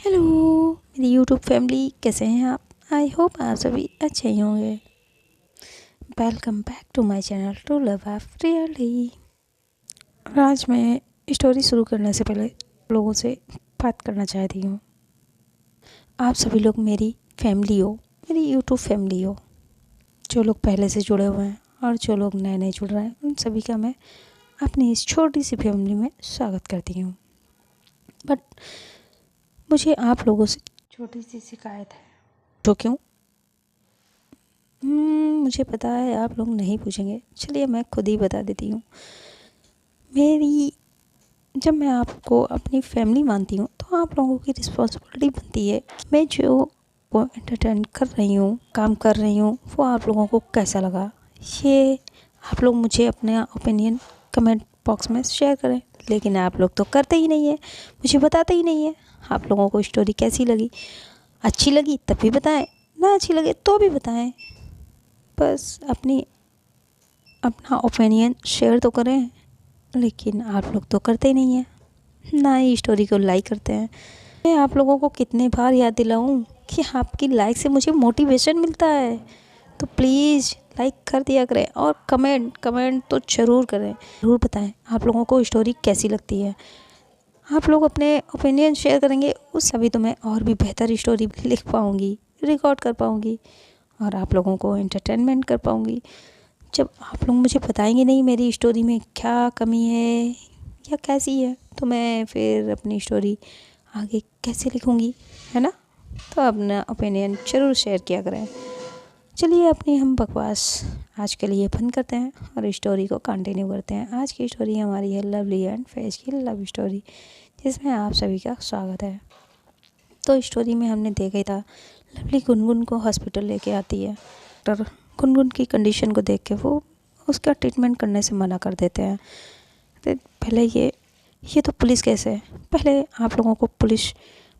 Hello मेरी YouTube family, कैसे हैं आप। आई होप आप सभी अच्छे ही होंगे। Welcome back to my channel to love of really. आज मैं स्टोरी शुरू करने से पहले लोगों से बात करना चाहती हूँ। आप सभी लोग मेरी फैमिली हो, मेरी यूट्यूब फैमिली हो। जो लोग पहले से जुड़े हुए हैं और जो लोग नए नए जुड़ रहे हैं, उन सभी का मैं अपनी इस छोटी सी फैमिली में स्वागत करती हूँ। बट मुझे आप लोगों से छोटी सी शिकायत है। तो क्यों? मुझे पता है आप लोग नहीं पूछेंगे, चलिए मैं खुद ही बता देती हूँ। जब मैं आपको अपनी फैमिली मानती हूँ तो आप लोगों की रिस्पॉन्सिबिलिटी बनती है कि मैं जो वो एंटरटेन कर रही हूँ, काम कर रही हूँ, वो आप लोगों को कैसा लगा, ये आप लोग मुझे अपना ओपिनियन कमेंट बॉक्स में शेयर करें। लेकिन आप लोग तो करते ही नहीं है, मुझे बताते ही नहीं है आप लोगों को स्टोरी कैसी लगी। अच्छी लगी तब भी बताएं, ना अच्छी लगे तो भी बताएं। बस अपना ओपिनियन शेयर तो करें, लेकिन आप लोग तो करते ही नहीं हैं, ना ही स्टोरी को लाइक करते हैं। मैं आप लोगों को कितने बार याद दिलाऊं कि आपकी लाइक से मुझे मोटिवेशन मिलता है। तो प्लीज़ लाइक कर दिया करें और कमेंट तो ज़रूर करें। ज़रूर बताएं आप लोगों को स्टोरी कैसी लगती है। आप लोग अपने ओपिनियन शेयर करेंगे, उस अभी तो मैं और भी बेहतर स्टोरी लिख पाऊँगी, रिकॉर्ड कर पाऊँगी और आप लोगों को एंटरटेनमेंट कर पाऊँगी। जब आप लोग मुझे बताएंगे नहीं मेरी स्टोरी में क्या कमी है या कैसी है, तो मैं फिर अपनी स्टोरी आगे कैसे लिखूँगी, है ना। तो अपना ओपिनियन ज़रूर शेयर किया करें। चलिए अपनी हम बकवास आज के लिए बंद करते हैं और स्टोरी को कंटिन्यू करते हैं। आज की स्टोरी हमारी है लवली एंड फैज की लव स्टोरी, जिसमें आप सभी का स्वागत है। तो स्टोरी में हमने देखा था, लवली गुनगुन को हॉस्पिटल लेके आती है। डॉक्टर गुनगुन की कंडीशन को देख के वो उसका ट्रीटमेंट करने से मना कर देते हैं। तो पहले ये तो पुलिस केस है, पहले आप लोगों को पुलिस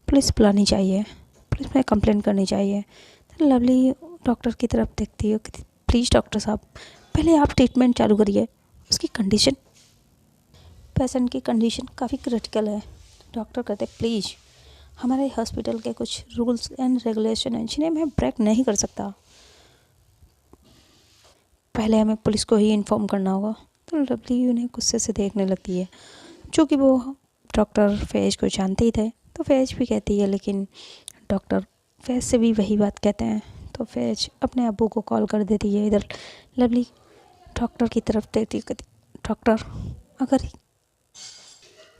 बुलानी चाहिए, पुलिस में कंप्लेंट करनी चाहिए। तो लवली डॉक्टर की तरफ देखती है कि प्लीज़ डॉक्टर साहब, पहले आप ट्रीटमेंट चालू करिए। उसकी कंडीशन, पेशेंट की कंडीशन काफ़ी क्रिटिकल है। डॉक्टर कहते प्लीज़, हमारे हॉस्पिटल के कुछ रूल्स एंड रेगुलेशन हैं जिन्हें मैं ब्रेक नहीं कर सकता, पहले हमें पुलिस को ही इन्फॉर्म करना होगा। तो लवली उन्हें गुस्से से देखने लगती है, जो कि वो डॉक्टर फैज को जानते ही थे। तो फैज भी कहती है, लेकिन डॉक्टर फैज से भी वही बात कहते हैं। तो फैज अपने अब्बू को कॉल कर देती है। इधर लवली डॉक्टर की तरफ देखती है, डॉक्टर, अगर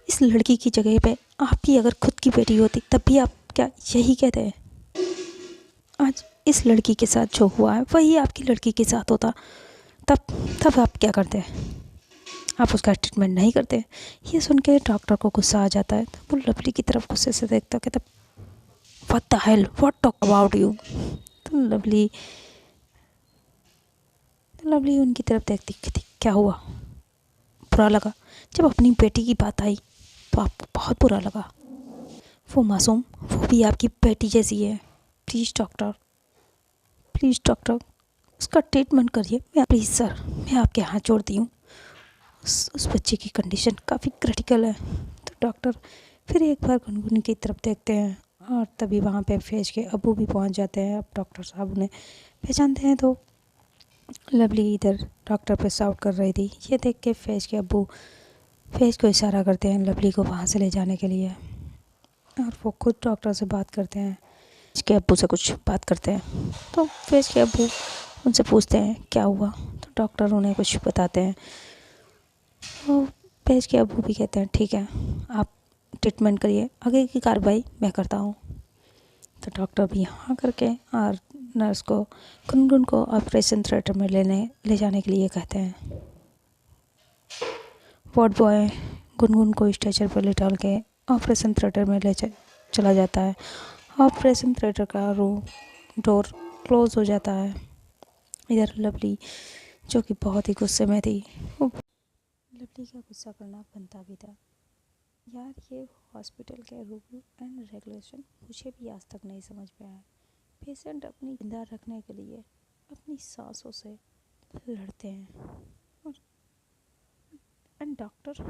इस लड़की की जगह पे आपकी अगर खुद की बेटी होती तब भी आप क्या यही कहते हैं? आज इस लड़की के साथ जो हुआ है वही आपकी लड़की के साथ होता, तब तब आप क्या करते हैं? आप उसका ट्रीटमेंट नहीं करते। ये सुन के डॉक्टर को गुस्सा आ जाता है। तो वो लवली की तरफ गुस्से से देखता, कहता what the hell, what talk about you. तो लवली उनकी तरफ देखती, कहती क्या हुआ, बुरा लगा? जब अपनी बेटी की बात आई तो आपको बहुत बुरा लगा। वो मासूम, वो भी आपकी बेटी जैसी है। प्लीज़ डॉक्टर, प्लीज़ डॉक्टर, उसका ट्रीटमेंट करिए। मैं प्लीज़ सर, मैं आपके हाथ जोड़ती हूँ। उस बच्चे की कंडीशन काफ़ी क्रिटिकल है। तो डॉक्टर फिर एक बार गुनगुन की तरफ देखते हैं और तभी वहाँ पे फैज के अब्बू भी पहुँच जाते हैं। अब डॉक्टर साहब उन्हें पहचानते हैं। तो लवली इधर डॉक्टर पे शाउट कर रही थी, ये देख के फैज के अब्बू फैज को इशारा करते हैं लवली को वहाँ से ले जाने के लिए, और वो खुद डॉक्टर से बात करते हैं। फैज के अब्बू से कुछ बात करते हैं। तो फैज के अब्बू उनसे पूछते हैं क्या हुआ। तो डॉक्टर उन्हें कुछ बताते हैं। तो फैज के अब्बू भी कहते हैं ठीक है, आप ट्रीटमेंट करिए, आगे की कार्रवाई मैं करता हूँ। तो डॉक्टर भी हाँ करके और नर्स को गुनगुन को ऑपरेशन थिएटर में ले जाने के लिए कहते हैं। वार्ड बॉय गुनगुन को स्ट्रेचर पर लेटाल के ऑपरेशन थिएटर में चला जाता है। ऑपरेशन थिएटर का रूम डोर क्लोज हो जाता है। इधर लवली, जो कि बहुत ही गुस्से में थी, वो लवली का गुस्सा करना बनता भी था। यार, ये हॉस्पिटल के रूल एंड रेगुलेशन मुझे भी आज तक नहीं समझ में आया। पेशेंट अपनी जिंदा रखने के लिए अपनी सांसों से लड़ते हैं और डॉक्टर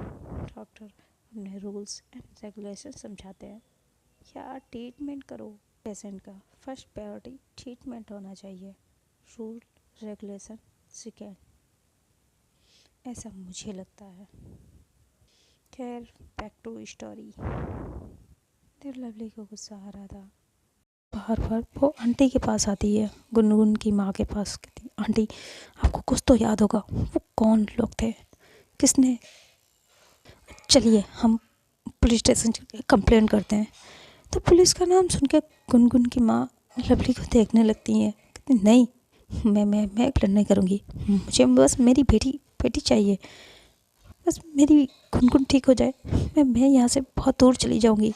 अपने रूल्स एंड रेगुलेशन समझाते हैं। या ट्रीटमेंट करो। पेशेंट का फर्स्ट प्रायोरिटी ट्रीटमेंट होना चाहिए, रूल रेगुलेशन सेकेंड, ऐसा मुझे लगता है। खैर बैक टू स्टोरी। फिर लवली को गुस्सा आ रहा था। बार बार वो आंटी के पास आती है, गुनगुन की माँ के पास, कहती आंटी आपको कुछ तो याद होगा, वो कौन लोग थे, किसने, चलिए हम पुलिस स्टेशन कंप्लेंट करते हैं। तो पुलिस का नाम सुन के गुनगुन की माँ लवली को देखने लगती है, कहती नहीं, मैं एक्लेंड नहीं करूँगी, मुझे बस मेरी बेटी बेटी चाहिए, बस मेरी गुनगुन ठीक हो जाए, मैं यहाँ से बहुत दूर चली जाऊँगी,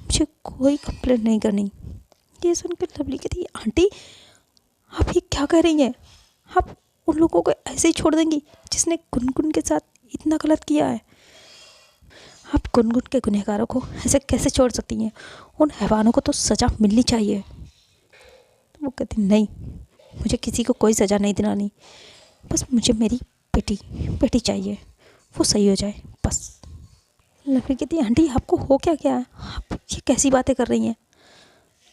मुझे कोई कंप्लेंट नहीं करनी। ये सुनकर लवली कहती है आंटी आप ये क्या कह रही हैं, आप उन लोगों को ऐसे ही छोड़ देंगी जिसने गुनगुन के साथ इतना गलत किया है, आप गुनगुन के गुनहगारों को ऐसे कैसे छोड़ सकती हैं, उन हैवानों को तो सज़ा मिलनी चाहिए। तो वो कहती नहीं, मुझे किसी को कोई सज़ा नहीं दिलानी, बस मुझे मेरी बेटी बेटी चाहिए, वो सही हो जाए बस। लवली कहती है आंटी आपको हो क्या क्या है, आप ये कैसी बातें कर रही हैं,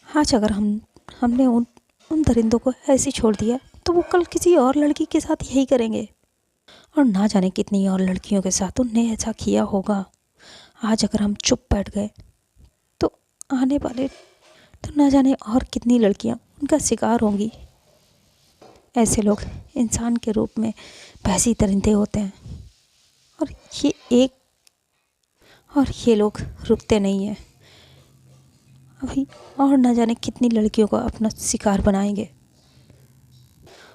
आज अगर हमने उन उन दरिंदों को ऐसे ही छोड़ दिया तो वो कल किसी और लड़की के साथ यही करेंगे, और ना जाने कितनी और लड़कियों के साथ उनने ऐसा किया होगा। आज अगर हम चुप बैठ गए तो आने वाले तो ना जाने और कितनी लड़कियां उनका शिकार होंगी। ऐसे लोग इंसान के रूप में भैंसी दरिंदे होते हैं, और ये लोग रुकते नहीं हैं, अभी और ना जाने कितनी लड़कियों को अपना शिकार बनाएंगे,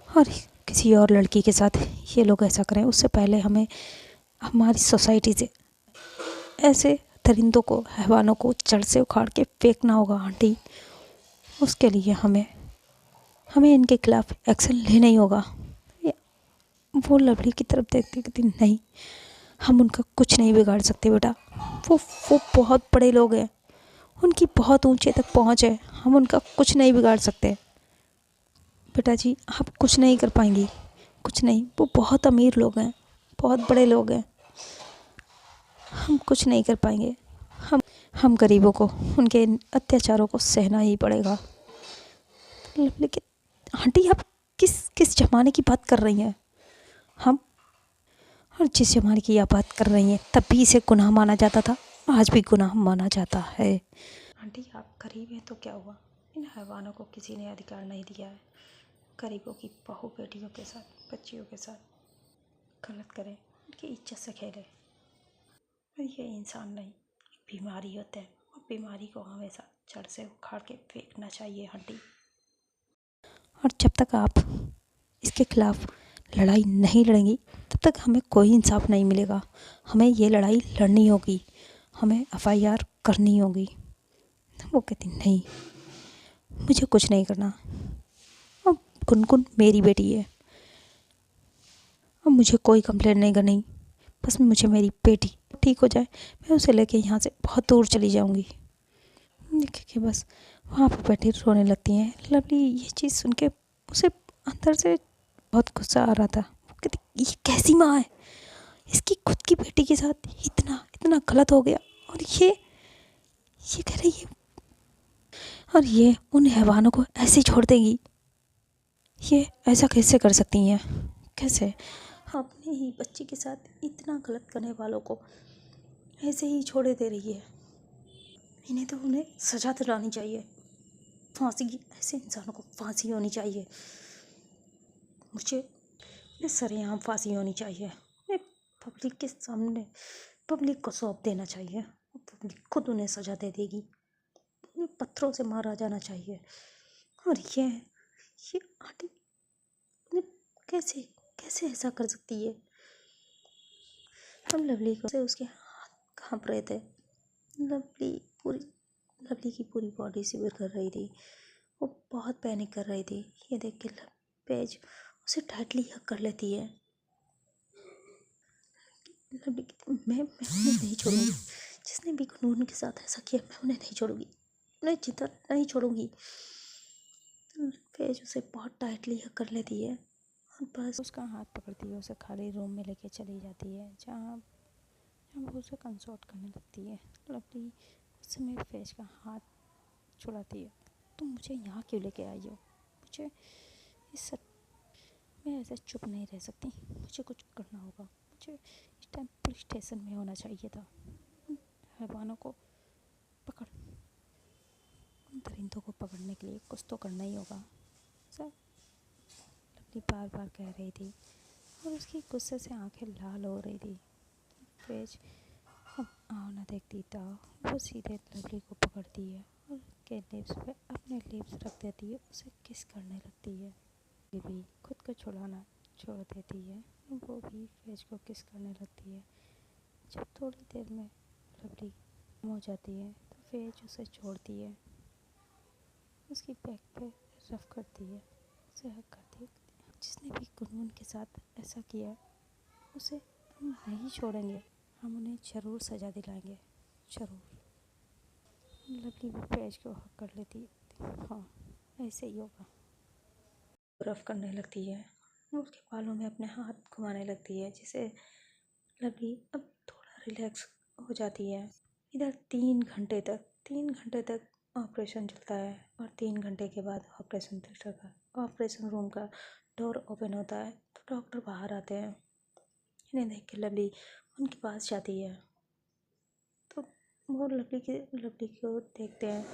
और किसी और लड़की के साथ ये लोग ऐसा करें उससे पहले हमें हमारी सोसाइटी से ऐसे दरिंदों को हैवानों को जड़ से उखाड़ के फेंकना होगा आंटी। उसके लिए हमें इनके खिलाफ एक्शन लेना ही होगा। वो लवली की तरफ देखते कहती नहीं, हम उनका कुछ नहीं बिगाड़ सकते बेटा, वो बहुत बड़े लोग हैं, उनकी बहुत ऊंचे तक पहुंच है, हम उनका कुछ नहीं बिगाड़ सकते। बेटा जी आप कुछ नहीं कर पाएंगी, कुछ नहीं, वो बहुत अमीर लोग हैं, बहुत बड़े लोग हैं, हम कुछ नहीं कर पाएंगे, हम गरीबों को उनके अत्याचारों को सहना ही पड़ेगा। लेकिन आंटी आप किस ज़माने की बात कर रही हैं, हम और जिस ज़माने की आप बात कर रही हैं तब भी इसे गुनाह माना जाता था, आज भी गुनाह माना जाता है। आंटी आप गरीब हैं तो क्या हुआ, इन हैवानों को किसी ने अधिकार नहीं दिया है गरीबों की बहू बेटियों के साथ बच्चियों के साथ गलत करें, उनकी इज्जत से खेलें। ये इंसान नहीं, बीमारी होते हैं, और बीमारी को हमेशा जड़ से उखाड़ के फेंकना चाहिए आंटी। और जब तक आप इसके खिलाफ लड़ाई नहीं लड़ेंगी तब तक हमें कोई इंसाफ नहीं मिलेगा, हमें ये लड़ाई लड़नी होगी, हमें एफआईआर करनी होगी। वो कहती नहीं, मुझे कुछ नहीं करना, अब गुनगुन मेरी बेटी है, अब मुझे कोई कंप्लेंट नहीं करनी, बस मुझे मेरी बेटी ठीक हो जाए, मैं उसे लेके यहाँ से बहुत दूर चली जाऊँगी। देखिए बस वहाँ पर बैठी रोने लगती हैं। लवली ये चीज़ सुन के उसे अंदर से बहुत गुस्सा आ रहा था। वो कहती ये कैसी माँ है, इसकी खुद की बेटी के साथ इतना इतना गलत हो गया, और ये कह रही है, और ये उन हैवानों को ऐसे छोड़ देगी, ये ऐसा कैसे कर सकती हैं, कैसे अपने ही बच्चे के साथ इतना गलत करने वालों को ऐसे ही छोड़े दे रही है। इन्हें तो उन्हें सजा दिलानी चाहिए, फांसी की, ऐसे इंसानों को फांसी होनी चाहिए, मुझे सरेआम फांसी होनी चाहिए, मैं पब्लिक के सामने पब्लिक को सौंप देना चाहिए, पब्लिक खुद उन्हें सजा दे देगी, उन्हें पत्थरों से मारा जाना चाहिए। और ये आंटी उन्हें कैसे कैसे ऐसा कर सकती है। हम लवली को से उसके हाथ काँप रहे थे, लवली की पूरी बॉडी शिवर कर रही थी, वो बहुत पैनिक कर रही थी। ये देख के पेज उसे टाइटली हग कर लेती है। लवली कहती मैं उन्हें नहीं छोड़ूंगी, जिसने भी गुनगुन के साथ ऐसा किया मैं उन्हें नहीं छोड़ूंगी, उन्हें जिंदा नहीं छोड़ूंगी। पेज उसे बहुत टाइटली हग कर लेती है, और बस उसका हाथ पकड़ती है, उसे खाली रूम में लेके चली जाती है जहाँ वो उसे कंसोर्ट करने लगती है। लवली उस समय पेज का हाथ छुड़ाती है, तुम मुझे यहाँ क्यों लेके आई हो? मुझे इस सब मैं ऐसे चुप नहीं रह सकती, मुझे कुछ करना होगा। मुझे इस टाइम पुलिस स्टेशन में होना चाहिए था। उन हैवानों को पकड़ उन दरिंदों को पकड़ने के लिए कुछ तो करना ही होगा, सब लवली बार बार कह रही थी और उसकी गुस्से से आंखें लाल हो रही थी। फेज अब आओ ना देखती था, वो सीधे लवली को पकड़ती है और के लिप्स पे अपने लिप्स रख देती है, उसे किस करने लगती है। ये भी खुद को छुड़ाना छोड़ देती है, वो भी फेज को किस करने लगती है। जब थोड़ी देर में लवली कम हो जाती है तो फेज उसे छोड़ती है, उसकी बैक पे रफ करती है, उसे हक करती है। जिसने भी गुनगुन के साथ ऐसा किया है उसे हम नहीं छोड़ेंगे, हम उन्हें ज़रूर सज़ा दिलाएंगे, ज़रूर। लवली भी पेज को हक कर लेती है, हाँ ऐसे ही होगा। रफ करने लगती है, उसके बालों में अपने हाथ घुमाने लगती है, जिसे लवली अब थोड़ा रिलैक्स हो जाती है। इधर 3 घंटे तक ऑपरेशन चलता है और 3 घंटे के बाद ऑपरेशन थिएटर का ऑपरेशन रूम का डोर ओपन होता है तो डॉक्टर बाहर आते हैं। इन्हें देख के लवली उनके पास जाती है तो वो लवली को देखते हैं।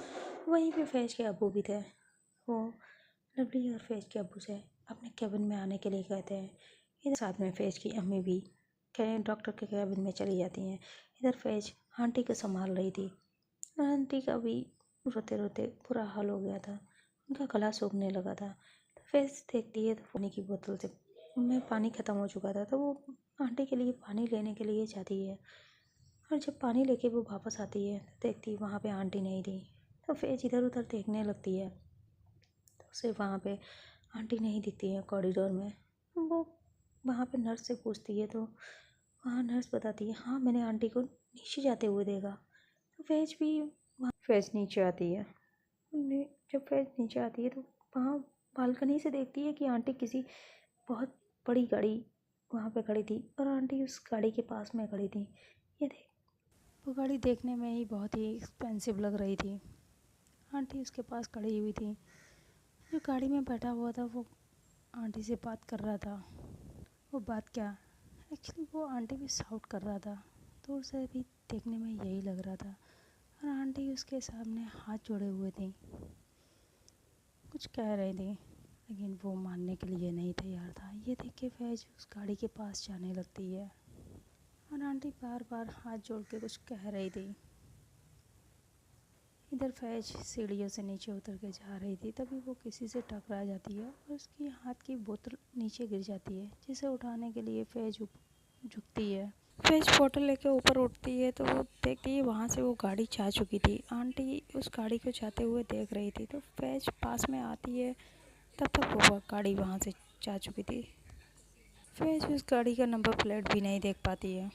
वहीं पे फैज के अब्बू भी थे, वो लवली और फैज के अब्बू से अपने केबिन में आने के लिए कहते हैं। इधर साथ में फैज की अम्मी भी डॉक्टर के केबिन में चली जाती हैं। इधर फैज आंटी को संभाल रही थी, आंटी का भी रोते रोते बुरा हाल हो गया था, उनका गला सूखने लगा था। तो फैज देखती है तो पानी की बोतल से में पानी ख़त्म हो चुका था, तो वो आंटी के लिए पानी लेने के लिए जाती है और जब पानी लेके वो वापस आती है तो देखती वहाँ पे आंटी नहीं थी। तो फैज इधर उधर देखने लगती है तो उसे वहाँ पे आंटी नहीं दिखती है कॉरिडोर में। वो वहाँ पे नर्स से पूछती है तो वहाँ नर्स बताती है, हाँ मैंने आंटी को नीचे जाते हुए देखा। तो फैज भी फैज नीचे आती है। जब फैज नीचे आती है तो वहाँ बालकनी से देखती है कि आंटी किसी बहुत बड़ी गाड़ी वहाँ पे खड़ी थी और आंटी उस गाड़ी के पास में खड़ी थी। ये देख वो गाड़ी देखने में ही बहुत ही एक्सपेंसिव लग रही थी। आंटी उसके पास खड़ी हुई थी, जो गाड़ी में बैठा हुआ था वो आंटी से बात कर रहा था। वो बात क्या, एक्चुअली वो आंटी भी शाउट कर रहा था, दूर से भी देखने में यही लग रहा था और आंटी उसके सामने हाथ जोड़े हुए थी, कुछ कह रही थी लेकिन वो मानने के लिए नहीं तैयार था। ये देख के फैज उस गाड़ी के पास जाने लगती है और आंटी बार बार हाथ जोड़ के कुछ कह रही थी। इधर फैज सीढ़ियों से नीचे उतर के जा रही थी, तभी वो किसी से टकरा जाती है और उसकी हाथ की बोतल नीचे गिर जाती है, जिसे उठाने के लिए फैज झुकती है। फैज बोतल लेके ऊपर उठती है तो वो देखती है वहाँ से वो गाड़ी जा चुकी थी। आंटी उस गाड़ी को जाते हुए देख रही थी तो फैज पास में आती है, तब तक वो गाड़ी वहाँ से जा चुकी थी। फैज उस गाड़ी का नंबर प्लेट भी नहीं देख पाती है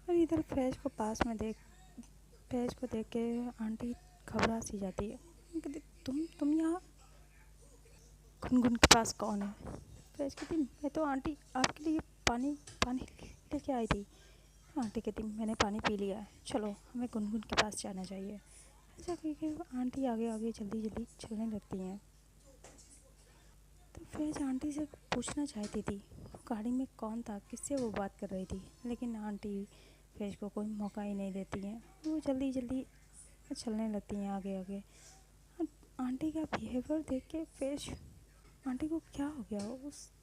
और इधर फैज को देख के आंटी घबरा सी जाती है, कहती तुम यहाँ गुनगुन के पास कौन है? फैज कहती मैं तो आंटी आपके लिए पानी पानी लेके आई थी। आंटी कहती मैंने पानी पी लिया है, चलो हमें गुनगुन के पास जाना चाहिए। ऐसा करके आंटी आगे आगे जल्दी जल्दी चलने लगती हैं। तो फैज आंटी से पूछना चाहती थी गाड़ी में कौन था, किससे वो बात कर रही थी, लेकिन आंटी फैज को कोई मौका ही नहीं देती हैं। वो जल्दी जल्दी चलने लगती हैं आगे आगे। आंटी का बिहेवियर देख के फैज आंटी को क्या हो गया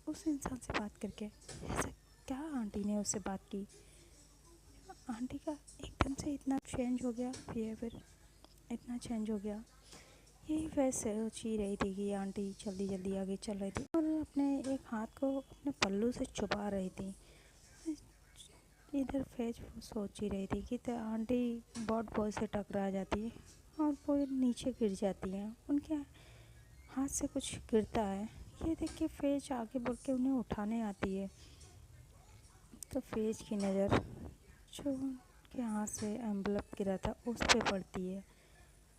उस इंसान से बात करके, ऐसा क्या आंटी ने उससे बात की, आंटी का एकदम से इतना चेंज हो गया बिहेवियर, इतना चेंज हो गया। यही फैज सोच ही रही थी कि आंटी जल्दी जल्दी आगे चल रही थी और अपने एक हाथ को अपने पल्लू से छुपा रही थी। इधर फैज सोच ही रही थी कि तो आंटी बॉट बॉय से टकरा जाती है और वो नीचे गिर जाती हैं, उनके हाथ से कुछ गिरता है। ये देख के फैज आगे बढ़ के उन्हें उठाने आती है तो फैज की नज़र जो उनके हाथ से एम्बलप गिरा था उस पर पड़ती है।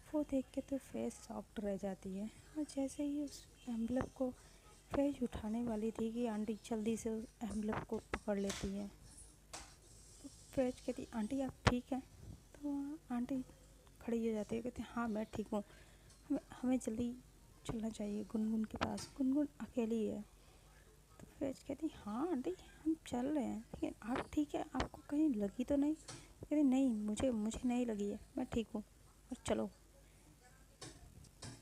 वो देख के तो फैज शॉक्ड रह जाती है और जैसे ही उस एम्बलप को फैज उठाने वाली थी कि आंटी जल्दी से उस एम्बलप को पकड़ लेती है। तो फैज कहती आंटी आप ठीक हैं? तो आंटी खड़ी हो जाती है, कहती है हाँ मैं ठीक हूँ, हमें हमें जल्दी चलना चाहिए गुनगुन के पास, गुनगुन अकेली है। तो फैज कहती हाँ आंटी हम चल रहे हैं, लेकिन आप ठीक है, आपको कहीं लगी तो नहीं? कहती नहीं, मुझे मुझे नहीं लगी है, मैं ठीक हूँ और चलो।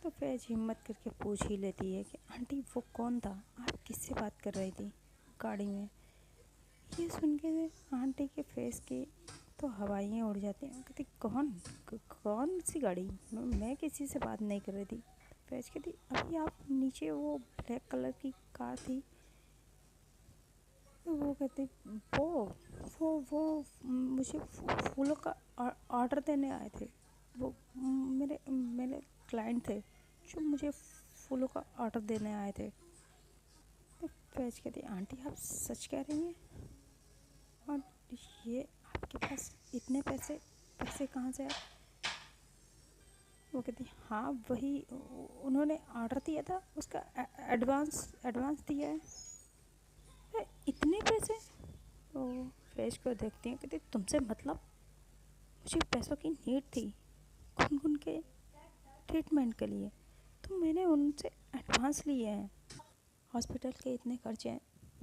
तो फैज हिम्मत करके पूछ ही लेती है कि आंटी वो कौन था, आप किससे बात कर रही थी गाड़ी में? ये सुन के आंटी के फेस की तो हवाइयाँ उड़ जाती हैं। कहती कौन सी गाड़ी, मैं किसी से बात नहीं कर रही थी। फैज कहती अभी आप नीचे वो ब्लैक कलर की कार थी। तो वो कहती वो मुझे फूलों का ऑर्डर देने आए थे, वो मेरे मेरे क्लाइंट थे जो मुझे फूलों का ऑर्डर देने आए थे। तो फैज कहती आंटी आप सच कह रही हैं? और ये आपके पास इतने पैसे पैसे कहाँ से आए? वो कहती हाँ वही उन्होंने ऑर्डर दिया था, उसका एडवांस दिया है। इतने पैसे? तो फैज को देखती हैं, कहती तुमसे मतलब? मुझे पैसों की नीड थी गुनगुन के ट्रीटमेंट के लिए, तो मैंने उनसे एडवांस लिए हैं। हॉस्पिटल के इतने खर्चे हैं,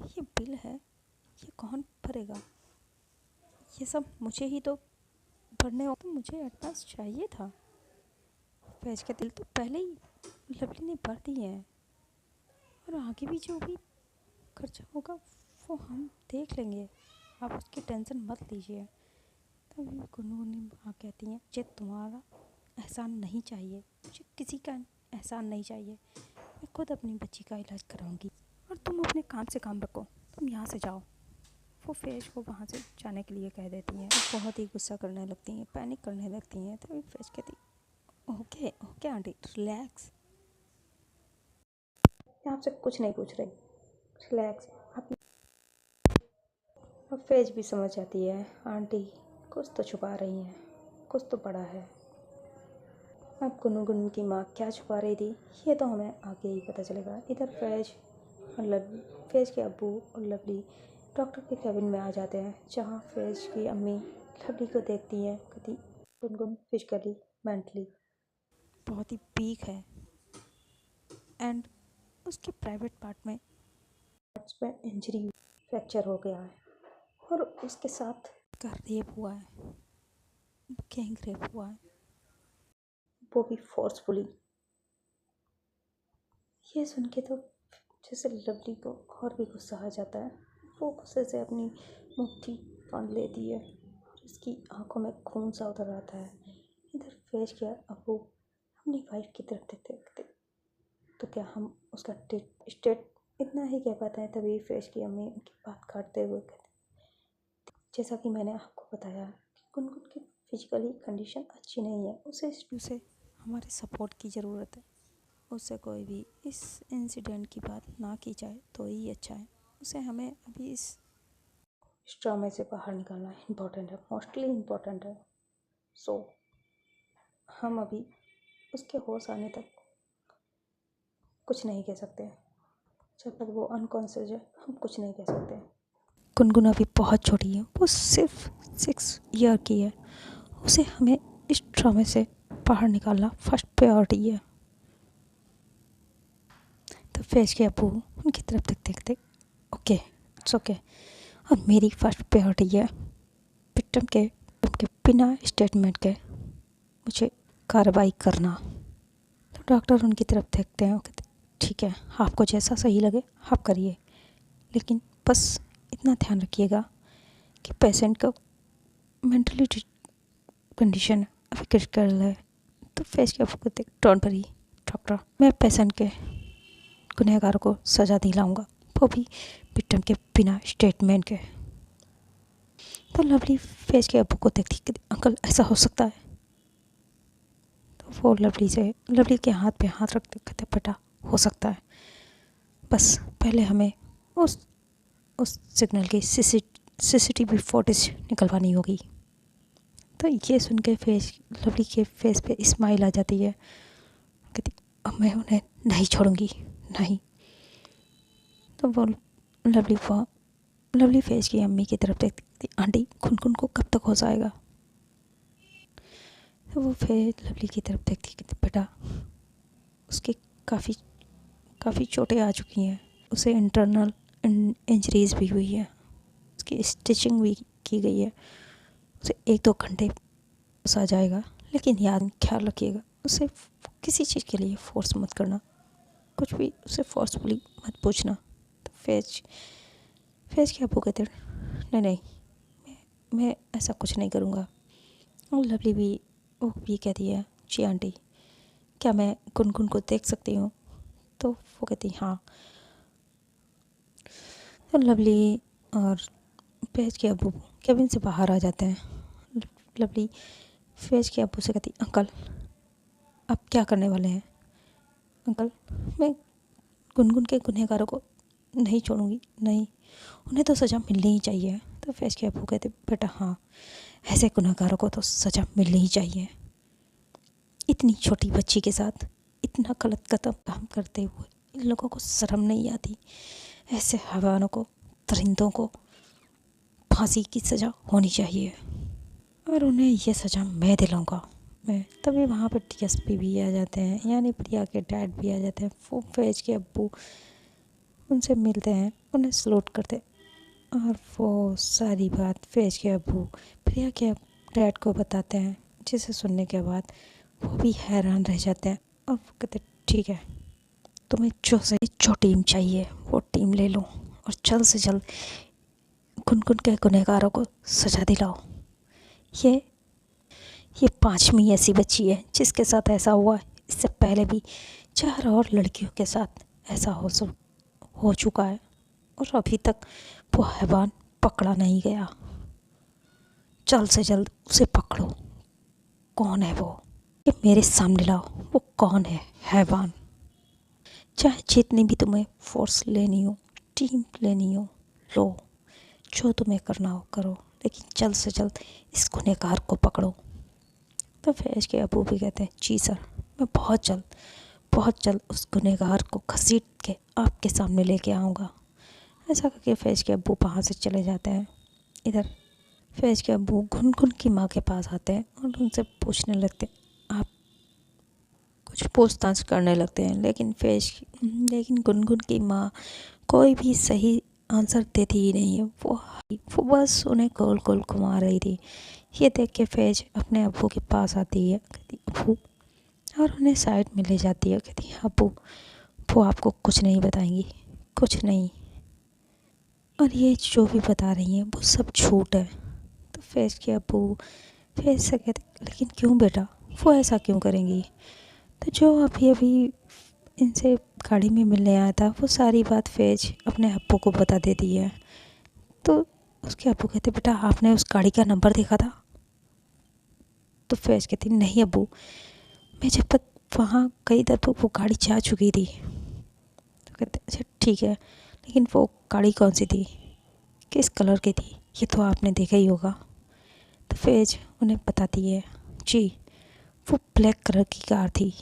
ये बिल है, ये कौन भरेगा? ये सब मुझे ही तो भरने हो, तो मुझे एडवांस चाहिए था। फैज का दिल तो पहले ही लवली ने भर दिए हैं, और आगे भी जो भी खर्चा होगा वो हम देख लेंगे, आप उसकी टेंशन मत लीजिए। तभी गुनगुन कहती हैं मुझे तुम्हारा एहसान नहीं चाहिए, मुझे किसी का एहसान नहीं चाहिए, मैं खुद अपनी बच्ची का इलाज कराऊंगी, और तुम अपने काम से काम रखो, तुम यहाँ से जाओ। वो फैज को वहाँ से जाने के लिए कह देती हैं। वो बहुत ही गुस्सा करने लगती हैं, पैनिक करने लगती हैं। तभी फैज कहती ओके ओके आंटी रिलैक्स, मैं आपसे कुछ नहीं पूछ रही, रिलैक्स आप। अब फैज भी समझ जाती है आंटी कुछ तो छुपा रही हैं, कुछ तो बड़ा है। अब गुनगुन की माँ क्या छुपा रही थी ये तो हमें आगे ही पता चलेगा। इधर फैज के अब्बू और लवली डॉक्टर के केबिन में आ जाते हैं, जहाँ फैज की अम्मी लवली को देखती हैं, कहती गुनगुन फिजिकली मेंटली बहुत ही वीक है, एंड उसके प्राइवेट पार्ट में इंजरी फ्रैक्चर हो गया है, और उसके साथ का रेप हुआ है, गैंग रेप हुआ है, वो भी फोर्सफुली। ये सुन के तो जैसे लवली को और भी गुस्सा आ जाता है। वो गुस्से से अपनी मुट्ठी बांध लेती है, और उसकी आंखों में खून सा उतर आता है। इधर फैज किया अब वो अपनी वाइफ की तरफ देखते देखते, तो क्या हम उसका स्टेट इतना ही कह पाते हैं। तभी फैज की अम्मी उनकी बात काटते हुए कहते जैसा कि मैंने आपको बताया कि गुनगुन की फिजिकली कंडीशन अच्छी नहीं है, उसे हमारे सपोर्ट की ज़रूरत है। उससे कोई भी इस इंसिडेंट की बात ना की जाए तो ही अच्छा है। उसे हमें अभी इस ट्रॉमे से बाहर निकालना इम्पोर्टेंट है, मोस्टली इम्पोर्टेंट है। सो हम अभी उसके होश आने तक कुछ नहीं कह सकते, जब तक वो अनकॉन्शियस है हम कुछ नहीं कह सकते। गुनगुन अभी बहुत छोटी है, वो सिर्फ 6 ईयर की है, उसे हमें इस ट्रॉमे से बाहर निकालना फर्स्ट प्रायोरिटी है। तो फैज के अब्बू उनकी तरफ देखते देखते ओके इट्स ओके, और मेरी फर्स्ट प्रायोरिटी है विक्टिम के बिना स्टेटमेंट के मुझे कार्रवाई करना। तो डॉक्टर उनकी तरफ देखते हैं और कहते ठीक है आपको जैसा सही लगे आप करिए, लेकिन बस इतना ध्यान रखिएगा कि पेशेंट का मेंटली कंडीशन अभी क्रिटिकल है। तो फैज के अब्बू कहते डोंट वरी डॉक्टर, मैं पेशेंट के गुनहगारों को सज़ा दिलाऊंगा, वो भी विक्टिम के बिना स्टेटमेंट के। तो लवली फैज के अब्बू को देखती कि अंकल ऐसा हो सकता है? तो वो लवली के हाथ पे हाथ रखते कहते बेटा हो सकता है, बस पहले हमें उस सिग्नल की सीसीटीवी फुटेज निकलवानी होगी। तो ये सुन के लवली के फेस पे स्माइल आ जाती है, कहती अब मैं उन्हें नहीं छोड़ूंगी नहीं। तो वो लवली फैज की अम्मी की तरफ देखती आंटी गुनगुन को कब तक हो जाएगा? तो वो फिर लवली की तरफ देखती कि बेटा उसके काफ़ी चोटें आ चुकी हैं, उसे इंटरनल इंजरीज भी हुई है, उसकी स्टिचिंग भी की गई है, उसे 1-2 घंटे उस आ जाएगा, लेकिन याद ख्याल रखिएगा उसे किसी चीज़ के लिए फोर्स मत करना, कुछ भी उसे फोर्सफुली मत पूछना। तो फैज़ के अब्बू कहते नहीं नहीं, मैं ऐसा कुछ नहीं करूँगा। और लवली भी वो भी कहती है जी आंटी, क्या मैं गुनगुन को देख सकती हूँ? तो वो कहती हाँ। तो लवली और फैज़ के अब्बू केबिन से बाहर आ जाते हैं। लवली फैज़ के अब्बू से कहती अंकल आप क्या करने वाले हैं? अंकल मैं गुनगुन के गुनहगारों को नहीं छोड़ूंगी, नहीं, उन्हें तो सज़ा मिलनी ही चाहिए। तो फैज़ के अब्बू कहते बेटा हाँ, ऐसे गुनहगारों को तो सज़ा मिलनी ही चाहिए। इतनी छोटी बच्ची के साथ इतना गलत कदम काम करते हुए इन लोगों को शर्म नहीं आती? ऐसे हैवानों को, परिंदों को फांसी की सज़ा होनी चाहिए और उन्हें ये सज़ा मैं दिलाऊंगा मैं। तभी वहाँ पर डीएसपी भी आ जाते हैं, यानी प्रिया के डैड भी आ जाते हैं। वो फैज़ के अब्बू उनसे मिलते हैं, उन्हें सलूट करते और वो सारी बात फैज़ के अब्बू प्रिया के डैड को बताते हैं, जिसे सुनने के बाद वो भी हैरान रह जाते हैं और वो कहते ठीक है, तुम्हें जो टीम चाहिए वो टीम ले लो और जल्द से जल्द गुनगुन के गुनहगारों को सज़ा दिलाओ। ये ये 5वीं ऐसी बच्ची है जिसके साथ ऐसा हुआ है। इससे पहले भी 4 और लड़कियों के साथ ऐसा हो चुका है और अभी तक वो हैवान पकड़ा नहीं गया। जल्द से जल्द उसे पकड़ो। कौन है वो? ये मेरे सामने लाओ, वो कौन है हैवान? चाहे जितनी भी तुम्हें फोर्स लेनी हो, टीम लेनी हो, लो, जो तुम्हें करना हो करो, लेकिन जल्द से जल्द इस गुनहगार को पकड़ो। तो फैज़ के अब्बू भी कहते हैं जी सर, मैं बहुत जल्द उस गुनहगार को घसीट के आपके सामने लेके आऊँगा। ऐसा करके फैज़ के अब्बू वहाँ से चले जाते हैं। इधर फैज़ के अब्बू गुनगुन की माँ के पास आते हैं और उनसे पूछने लगते हैं, आप कुछ पूछताछ करने लगते हैं, लेकिन गुनगुन की माँ कोई भी सही आंसर देती ही नहीं है। वो बस उन्हें गोल गोल घुमा रही थी। ये देख के फैज़ अपने अब्बू के पास आती है, कहती अब्बू, और उन्हें साइड में ले जाती है, कहती अब्बू वो आपको कुछ नहीं बताएंगी, कुछ नहीं, और ये जो भी बता रही हैं वो सब झूठ है। तो फैज़ से कहते लेकिन क्यों बेटा, वो ऐसा क्यों करेंगी? तो जो अभी अभी इनसे गाड़ी में मिलने आया था वो सारी बात फैज़ अपने अब्बू को बता देती है। तो उसके अब्बू कहते बेटा आपने उस गाड़ी का नंबर देखा था? तो फैज़ कहती नहीं अब्बू, मैं जब तक वहाँ गई तब तक वो गाड़ी जा चुकी थी। तो कहते अच्छा ठीक है, लेकिन वो गाड़ी कौन सी थी, किस कलर की थी, ये तो आपने देखा ही होगा। तो फैज़ उन्हें बताती है जी, वो ब्लैक कलर की कार थी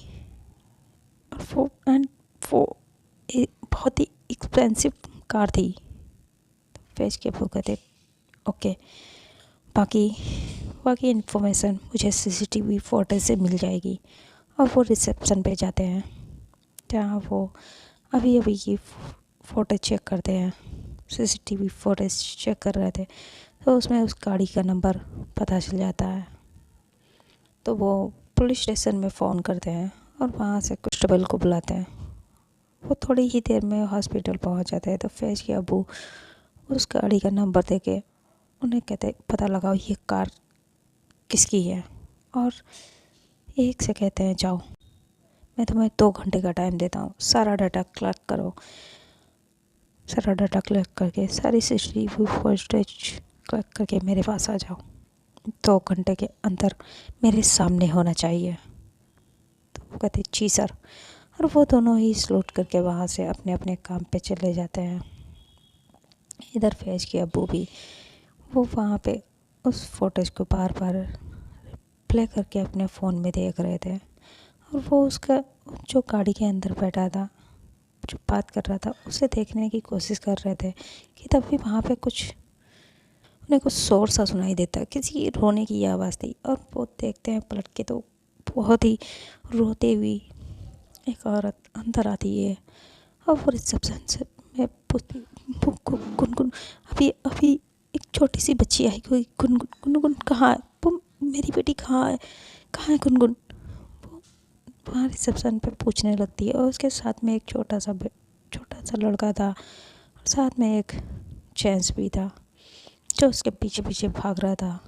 और वो बहुत ही एक्सपेंसिव कार थी। तो फैज़ के अब्बू कहते ओके, बाकी बाकी इन्फॉर्मेशन मुझे सीसीटीवी फुटेज से मिल जाएगी। और वो रिसेप्शन पे जाते हैं जहाँ वो अभी अभी की फ़ोटो चेक करते हैं, सीसीटीवी फुटेज चेक कर रहे थे। तो उसमें उस गाड़ी का नंबर पता चल जाता है। तो वो पुलिस स्टेशन में फ़ोन करते हैं और वहाँ से कांस्टेबल को बुलाते हैं। वो थोड़ी ही देर में हॉस्पिटल पहुँच जाते हैं। तो फैज़ के अब्बू उस गाड़ी का नंबर देके उन्हें कहते पता लगाओ ये कार किसकी है, और एक से कहते हैं जाओ, मैं तुम्हें 2 घंटे का टाइम देता हूँ, सारा डाटा कलेक्ट करो, सारा डाटा कलेक्ट करके सारी सीसीटीवी फुटेज कलेक्ट करके मेरे पास आ जाओ, 2 घंटे के अंदर मेरे सामने होना चाहिए। तो वो कहते जी सर, और वो दोनों ही सलूट करके वहाँ से अपने अपने काम पे चले जाते हैं। इधर फैज़ के अब्बू भी वो वहाँ पे उस फुटेज को बार बार प्ले करके अपने फ़ोन में देख रहे थे और वो उसका जो गाड़ी के अंदर बैठा था, जो बात कर रहा था, उसे देखने की कोशिश कर रहे थे कि तभी वहाँ पे कुछ उन्हें कुछ शोर सा सुनाई देता, किसी रोने की आवाज़ थी, और वो देखते हैं पलट के तो बहुत ही रोते हुई एक औरत अंदर आती है। और वो रिसेप्शन से मैं पूछती, वो गुनगुन, अभी अभी एक छोटी सी बच्ची आई, कोई गुनगुन, गुनगुन कहाँ है, वो मेरी बेटी कहाँ है गुनगुन। वो वहाँ रिसेप्शन पे पूछने लगती है, और उसके साथ में एक छोटा सा लड़का था, और साथ में एक जेंट्स भी था जो उसके पीछे पीछे भाग रहा था।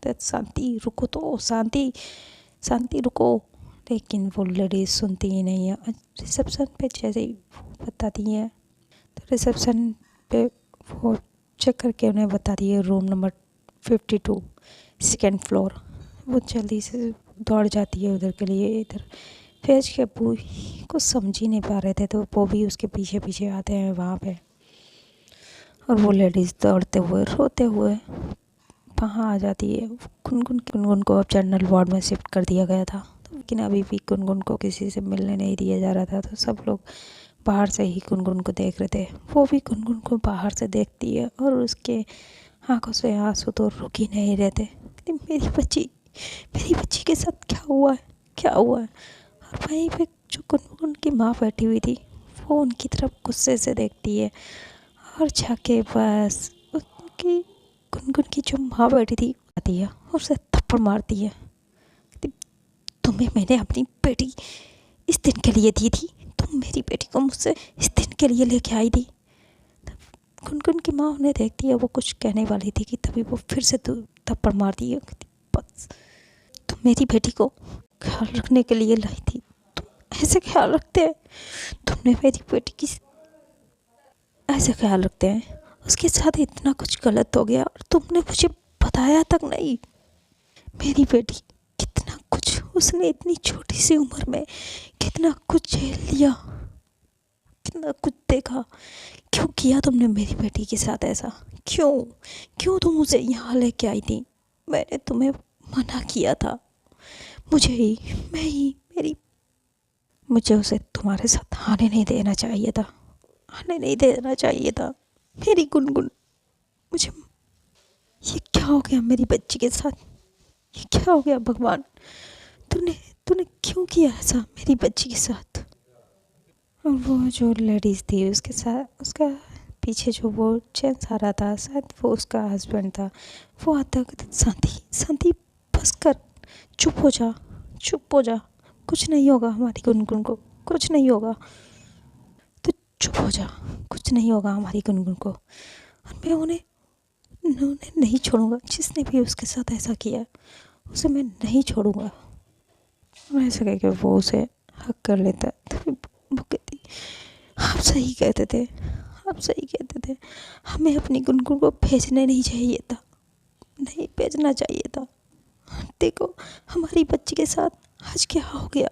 तो शांति रुको, तो शांति शांति रुको, लेकिन वो लेडीज सुनती ही नहीं है। रिसेप्शन पे जैसे ही वो बताती है, तो रिसेप्शन पे वो चेक करके उन्हें बताती है रूम नंबर 52, सेकेंड फ्लोर। वो जल्दी से दौड़ जाती है उधर के लिए। इधर फैज के अब्बू कुछ समझ ही नहीं पा रहे थे, तो वो भी उसके पीछे पीछे आते हैं वहाँ पे। और वो लेडीज़ दौड़ते हुए रोते हुए वहाँ आ जाती है। गुनगुन को अब जनरल वार्ड में शिफ्ट कर दिया गया था, तो लेकिन अभी भी गुनगुन को किसी से मिलने नहीं दिया जा रहा था। तो सब लोग बाहर से ही गुनगुन को देख रहे थे। वो भी गुनगुन को बाहर से देखती है, और उसके आंखों से आंसू तो रुक ही नहीं रहते। मेरी बच्ची के साथ क्या हुआ है, क्या हुआ है। और वहीं पे जो गुनगुन की माँ बैठी हुई थी, वो उनकी तरफ गुस्से से देखती है, और जाके बस उनकी गुनगुन की जो माँ बैठी थी आती है और उसे थप्पड़ मारती है। तुम्हें मैंने अपनी बेटी इस दिन के लिए दी थी, तुम मेरी बेटी को मुझसे इस दिन के लिए लेके आई थी। गुनगुन की माँ उन्हें देखती है, वो कुछ कहने वाली थी कि तभी वो फिर से थप्पड़ मारती है। बस तुम मेरी बेटी को ख्याल रखने के लिए लाई थी, तुम ऐसे ख्याल रखते हैं, तुमने मेरी बेटी की ऐसे ख्याल रखते हैं, उसके साथ इतना कुछ गलत हो गया और तुमने मुझे बताया तक नहीं। मेरी बेटी कितना कुछ, उसने इतनी छोटी सी उम्र में कितना कुछ झेल लिया, कितना कुछ देखा। क्यों किया तुमने मेरी बेटी के साथ ऐसा, क्यों क्यों तुम उसे यहाँ लेके आई थी। मैंने तुम्हें मना किया था, मेरी मुझे उसे तुम्हारे साथ आने नहीं देना चाहिए था, आने नहीं देना चाहिए था। मेरी गुनगुन, मुझे ये क्या हो गया मेरी बच्ची के साथ, ये क्या हो गया भगवान, तूने तूने क्यों किया ऐसा मेरी बच्ची के साथ। और वो जो लेडीज़ थी उसके साथ, उसका पीछे जो वो जेंट्स आ रहा था, शायद वो उसका हस्बैंड था। वो आता कहता, शांति शांति बस कर, चुप हो जा, चुप हो जा, कुछ नहीं होगा हमारी गुनगुन को, कुछ नहीं होगा, तो चुप हो जा, कुछ नहीं होगा हमारी गुनगुन को। और मैं उन्हें नहीं छोड़ूंगा, जिसने भी उसके साथ ऐसा किया उसे मैं नहीं छोड़ूंगा। ऐसा कह के वो उसे हक कर लेता है। तो वो कहती, आप सही कहते थे, आप सही कहते थे, हमें अपनी गुनगुन को भेजने नहीं चाहिए था, नहीं भेजना चाहिए था। देखो हमारी बच्ची के साथ आज क्या हो गया।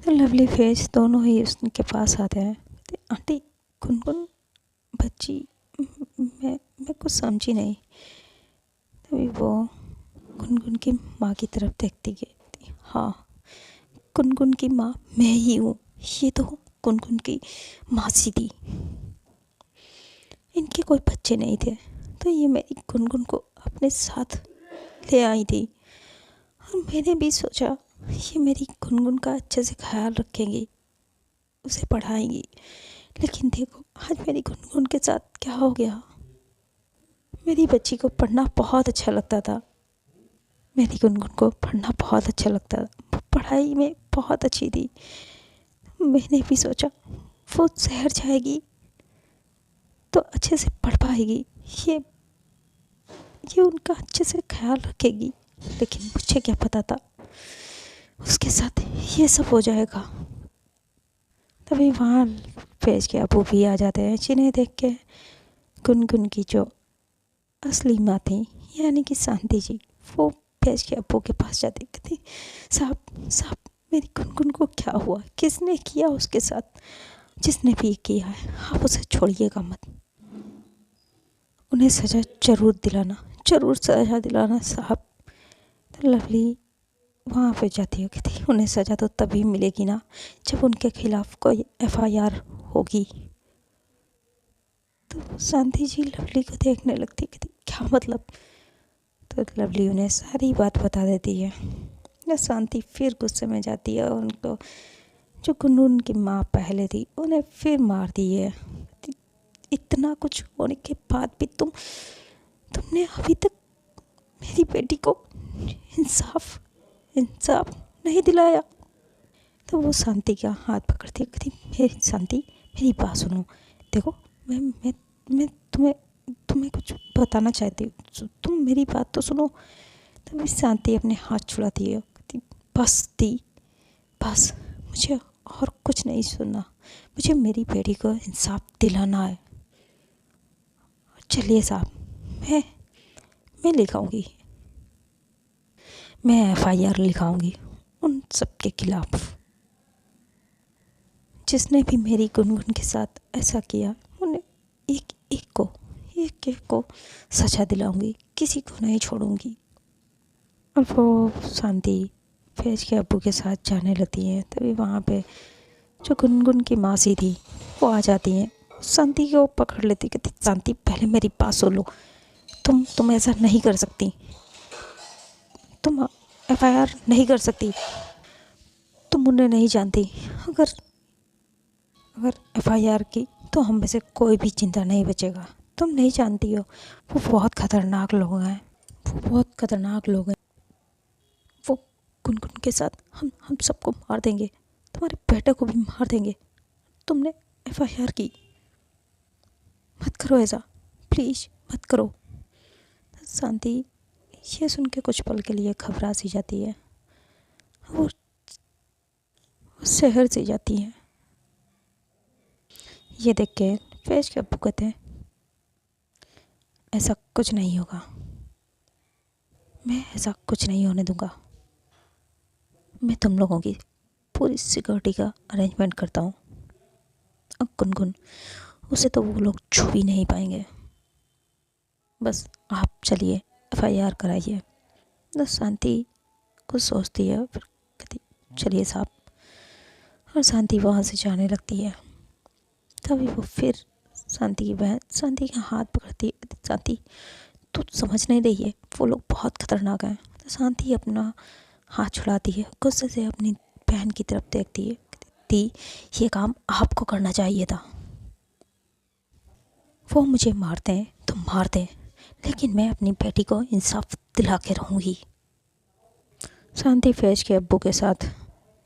तो लवली फेस दोनों ही उसके पास आते हैं। कहते, आंटी गुनगुन बच्ची, मैं कुछ समझी नहीं। तभी वो गुनगुन की माँ की तरफ देखती गई। हाँ, गुनगुन की माँ मैं ही हूँ, ये तो गुनगुन की मासी थी, इनके कोई बच्चे नहीं थे, तो ये मेरी गुनगुन को अपने साथ ले आई थी। और मैंने भी सोचा ये मेरी गुनगुन का अच्छे से ख्याल रखेंगी, उसे पढ़ाएंगी। लेकिन देखो आज मेरी गुनगुन के साथ क्या हो गया। मेरी बच्ची को पढ़ना बहुत अच्छा लगता था, मेरी गुनगुन को पढ़ना बहुत अच्छा लगता था, वो पढ़ाई में बहुत अच्छी थी। मैंने भी सोचा वो शहर जाएगी तो अच्छे से पढ़ पाएगी, ये उनका अच्छे से ख्याल रखेगी। लेकिन मुझे क्या पता था उसके साथ ये सब हो जाएगा। तभी वहाँ फैज के अबू भी आ जाते हैं, जिन्हें देख के गुनगुन की जो असली माँ थी यानी कि शांति जी, वो फैज के अब्बू के पास जाती, कहती, साहब साहब मेरी गुनगुन को क्या हुआ, किसने किया उसके साथ, जिसने भी किया है आप उसे छोड़िएगा मत, उन्हें सज़ा ज़रूर दिलाना, ज़रूर सज़ा दिलाना साहब। तो लवली वहाँ पे जाती है, कहती उन्हें सज़ा तो तभी मिलेगी ना जब उनके खिलाफ़ कोई FIR होगी, तो शांति जी लवली को देखने लगती, कहती क्या मतलब। तो लवली उन्हें सारी बात बता देती है। या शांति फिर गुस्से में जाती है और उनको जो गुनगुन की माँ पहले थी उन्हें फिर मार दी है। इतना कुछ होने के बाद भी तुमने अभी तक मेरी बेटी को इंसाफ इंसाफ नहीं दिलाया। तो वो शांति का हाथ पकड़ती है, कहती मेरी शांति मेरी बात सुनो। देखो मैं तुम्हें कुछ बताना चाहती हूँ, तुम मेरी बात तो सुनो। तभी शांति अपने हाथ छुड़ाती है, कहती बस दी, बस मुझे और कुछ नहीं सुनना, मुझे मेरी बेटी को इंसाफ दिलाना है। चलिए साहब, मैं लिखाऊंगी, मैं एफआईआर लिखाऊंगी उन सबके खिलाफ जिसने भी मेरी गुनगुन के साथ ऐसा किया। उन्हें एक एक को सजा दिलाऊंगी, किसी को नहीं छोड़ूंगी। और वो शांति फैज के अब्बू के साथ जाने लगती हैं। तभी वहाँ पे जो गुनगुन की मासी थी वो आ जाती हैं, शांति को पकड़ लेती, कहती शांति पहले मेरी बात सुन लो। तुम ऐसा नहीं कर सकती, तुम एफआईआर नहीं कर सकती, तुम उन्हें नहीं जानती। अगर अगर एफआईआर की तो हम में से कोई भी चिंता नहीं बचेगा। तुम नहीं जानती हो, वो बहुत खतरनाक लोग हैं, वो बहुत खतरनाक लोग हैं। वो गुनगुन के साथ हम सबको मार देंगे, तुम्हारे बेटे को भी मार देंगे। तुमने एफआईआर की, मत करो ऐसा, प्लीज़ मत करो। शांति ये सुन के कुछ पल के लिए घबरा सी जाती है और शहर से जाती है। ये देख के फैज के अब्बू कहते हैं ऐसा कुछ नहीं होगा, मैं ऐसा कुछ नहीं होने दूंगा। मैं तुम लोगों की पूरी सिक्योरिटी का अरेंजमेंट करता हूँ। अब गुनगुन उसे तो वो लोग छू भी नहीं पाएंगे। बस आप चलिए एफआईआर कराइए। तो शांति कुछ सोचती है, फिर कहती चलिए साहब। और शांति वहाँ से जाने लगती है। तभी वो फिर शांति की बहन शांति का हाथ पकड़ती है, शांति तू समझ नहीं रही है, वो लोग बहुत खतरनाक हैं। तो शांति अपना हाथ छुड़ाती है, गुस्से से अपनी बहन की तरफ देखती है, कहती ये काम आपको करना चाहिए था। वो मुझे मारते हैं तो मारते हैं, लेकिन मैं अपनी बेटी को इंसाफ दिला के रहूँगी। शांति फैज के अब्बू के साथ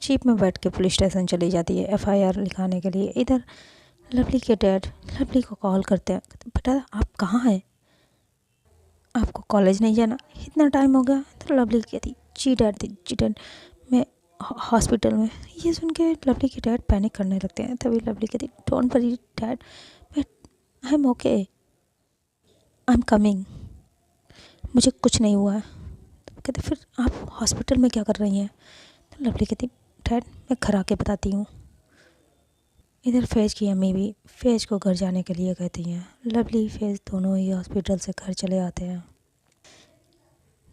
जीप में बैठ के पुलिस स्टेशन चली जाती है एफआईआर लिखाने के लिए। इधर लवली के डैड लवली को कॉल करते हैं, बेटा आप कहाँ हैं, आपको कॉलेज नहीं जाना, इतना टाइम हो गया। तो लवली कहती जी डैड मैं हॉस्पिटल में। ये सुन के लवली के डैड पैनिक करने लगते हैं। तभी लवली कहती डोंट वरी डैड, मैं I am okay, I am coming, मुझे कुछ नहीं हुआ है। तो कहते फिर आप हॉस्पिटल में क्या कर रही हैं। तो लवली कहती डैड मैं घर आके बताती हूँ। इधर फैज की अम्मी भी फैज को घर जाने के लिए कहती हैं। लवली फैज दोनों ही हॉस्पिटल से घर चले आते हैं।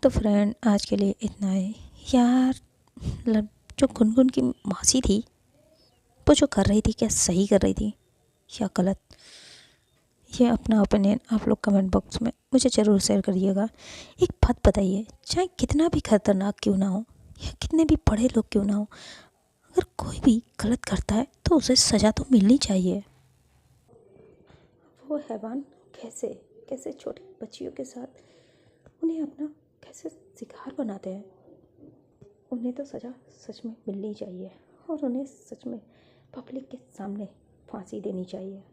तो फ्रेंड आज के लिए इतना ही यार। जो गुनगुन की मासी थी वो जो कर रही थी, क्या सही कर रही थी या गलत, ये अपना ओपिनियन आप लोग कमेंट बॉक्स में मुझे ज़रूर शेयर करिएगा। एक बात बताइए, चाहे कितना भी खतरनाक क्यों ना हो या कितने भी बड़े लोग क्यों ना हो, अगर कोई भी गलत करता है तो उसे सज़ा तो मिलनी चाहिए। वो हैवान कैसे कैसे छोटी बच्चियों के साथ उन्हें अपना कैसे शिकार बनाते हैं। उन्हें तो सज़ा सच में मिलनी चाहिए और उन्हें सच में पब्लिक के सामने फांसी देनी चाहिए।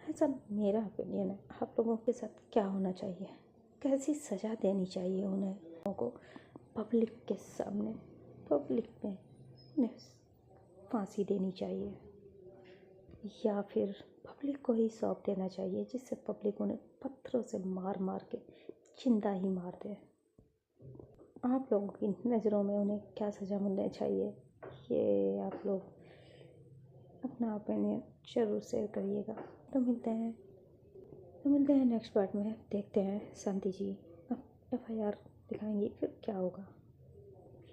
ऐसा मेरा ओपिनियन है। आप लोगों के साथ क्या होना चाहिए, कैसी सज़ा देनी चाहिए उन्हें, लोगों को पब्लिक के सामने पब्लिक में उन्हें फांसी देनी चाहिए या फिर पब्लिक को ही सौंप देना चाहिए, जिससे पब्लिक उन्हें पत्थरों से मार मार के जिंदा ही मार दे। आप लोगों की नज़रों में उन्हें क्या सज़ा मिलनी चाहिए, ये आप लोग अपना ओपिनियन ज़रूर शेयर करिएगा। तो मिलते हैं नेक्स्ट पार्ट में। देखते हैं शांति जी अब एफआईआर दिखाएंगी, फिर क्या होगा।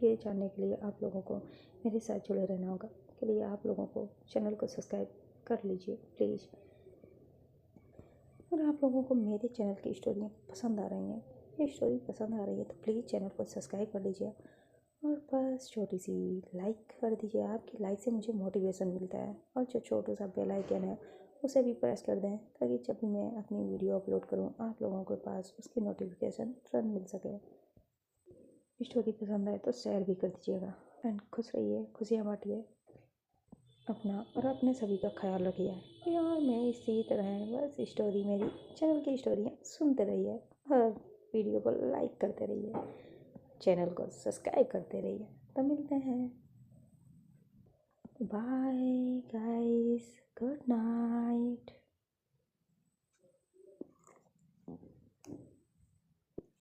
ये जानने के लिए आप लोगों को मेरे साथ जुड़े रहना होगा। के लिए आप लोगों को चैनल को सब्सक्राइब कर लीजिए प्लीज़। और आप लोगों को मेरे चैनल की स्टोरियाँ पसंद आ रही हैं, ये स्टोरी पसंद आ रही है तो प्लीज़ चैनल को सब्सक्राइब कर लीजिए और बस छोटी सी लाइक कर दीजिए। आपकी लाइक से मुझे मोटिवेशन मिलता है। और जो छोटू सा बेल आइकन है उसे भी प्रेस कर दें ताकि जब भी मैं अपनी वीडियो अपलोड करूं आप लोगों के पास उसकी नोटिफिकेशन तुरंत मिल सके। स्टोरी पसंद आए तो शेयर भी कर दीजिएगा। एंड खुश रहिए, खुशियाँ बांटिए, अपना और अपने सभी का ख्याल रखिए। यार मैं इसी तरह बस स्टोरी, मेरी चैनल की स्टोरियाँ सुनते रहिए और वीडियो को लाइक करते रहिए, चैनल को सब्सक्राइब करते रहिए। तो मिलते हैं, बाय गाइस, गुड नाइट।